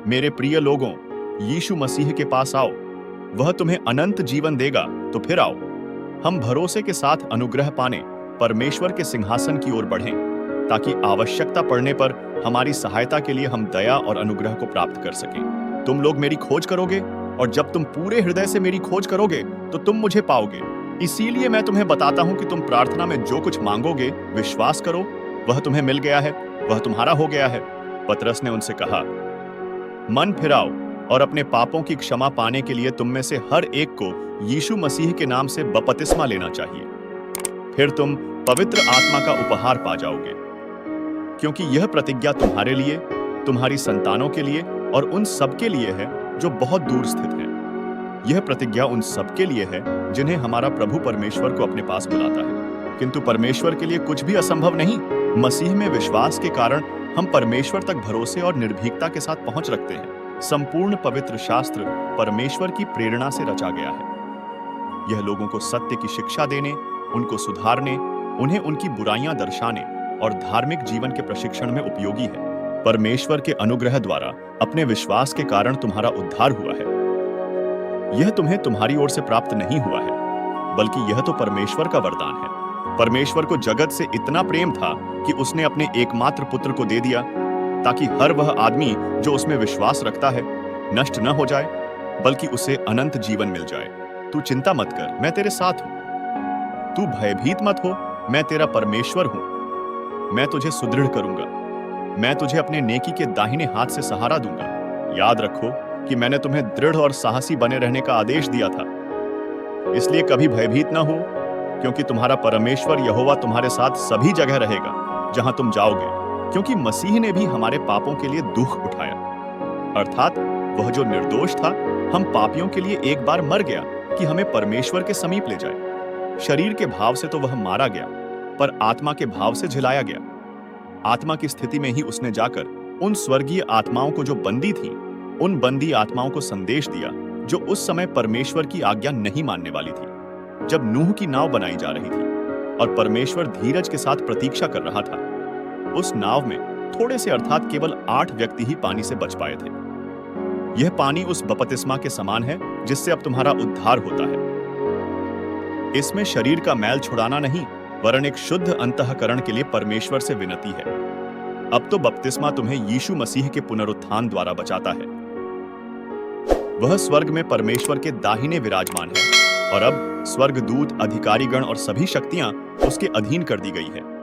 मेरे प्रिय लोगों, यीशु मसीह के पास आओ, वह तुम्हें अनंत जीवन देगा, तो फिर आओ। हम भरोसे के साथ अनुग्रह पाने परमेश्वर के सिंहासन की ओर बढ़ें, ताकि आवश्यकता पड़ने पर हमारी सहायता के लिए हम दया और अनुग्रह को प्राप्त कर सकें। तुम लोग मेरी खोज करोगे, और जब तुम पूरे हृदय से मेरी खोज करोगे तो तुम मुझे पाओगे। इसीलिए मैं तुम्हें बताता हूं कि तुम प्रार्थना में जो कुछ मांगोगे, विश्वास करो वह तुम्हें मिल गया है, वह तुम्हारा हो गया है। पतरस ने उनसे कहा, मन फिराओ और अपने पापों की क्षमा पाने के लिए तुम में से हर एक को यीशु मसीह के नाम से बपतिस्मा लेना चाहिए। फिर तुम पवित्र आत्मा का उपहार पा जाओगे, क्योंकि यह प्रतिज्ञा तुम्हारे लिए, तुम्हारी संतानों के लिए और उन सबके लिए है जो बहुत दूर स्थित हैं। यह प्रतिज्ञा उन सबके लिए है जिन्हें हमारा प्रभु परमेश्वर को अपने पास बुलाता है। किंतु परमेश्वर के लिए कुछ भी असंभव नहीं। मसीह में विश्वास के कारण हम परमेश्वर तक भरोसे और निर्भीकता के साथ पहुंच रखते हैं। संपूर्ण पवित्र शास्त्र परमेश्वर की प्रेरणा से रचा गया है। यह लोगों को सत्य की शिक्षा देने, उनको सुधारने, उन्हें उनकी बुराइयां दर्शाने और धार्मिक जीवन के प्रशिक्षण में उपयोगी है। परमेश्वर के अनुग्रह द्वारा अपने विश्वास के कारण तुम्हारा उद्धार हुआ है। यह तुम्हें तुम्हारी ओर से प्राप्त नहीं हुआ है, बल्कि यह तो परमेश्वर का वरदान है। परमेश्वर को जगत से इतना प्रेम था कि उसने अपने एकमात्र पुत्र को दे दिया, ताकि हर वह आदमी जो उसमें विश्वास रखता है नष्ट न हो जाए, बल्कि उसे अनंत जीवन मिल जाए। तू चिंता मत कर, मैं तेरे साथ हूं। तू भयभीत मत हो, मैं तेरा परमेश्वर हूं। मैं तुझे सुदृढ़ करूंगा, मैं तुझे अपने नेकी के दाहिने हाथ से सहारा दूंगा। याद रखो कि मैंने तुम्हें दृढ़ और साहसी बने रहने का आदेश दिया था। इसलिए कभी भयभीत न हो, क्योंकि तुम्हारा परमेश्वर यहोवा तुम्हारे साथ सभी जगह रहेगा जहां तुम जाओगे। क्योंकि मसीह ने भी हमारे पापों के लिए दुख उठाया, अर्थात वह जो निर्दोष था, हम पापियों के लिए एक बार मर गया कि हमें परमेश्वर के समीप ले जाए। शरीर के भाव से तो वह मारा गया, पर आत्मा के भाव से झिलाया गया। आत्मा की स्थिति में ही उसने जाकर उन स्वर्गीय आत्माओं को जो बंदी थी, उन बंदी आत्माओं को संदेश दिया जो उस समय परमेश्वर की आज्ञा नहीं मानने वाली थी, जब नूह की नाव बनाई जा रही थी और परमेश्वर धीरज के साथ प्रतीक्षा कर रहा था। उस नाव में थोड़े से अर्थात केवल 8 व्यक्ति ही पानी से बच पाए थे। यह पानी उस बपतिस्मा के समान है जिससे अब तुम्हारा उद्धार होता है। इसमें शरीर का मैल छुड़ाना नहीं, वरन एक शुद्ध अंतःकरण के लिए परमेश्वर से विनती है। अब तो बपतिस्मा तुम्हें यीशु मसीह के पुनरुत्थान द्वारा बचाता है। वह स्वर्ग में परमेश्वर के दाहिने विराजमान है, और अब स्वर्गदूत, अधिकारीगण और सभी शक्तियां उसके अधीन कर दी गई है।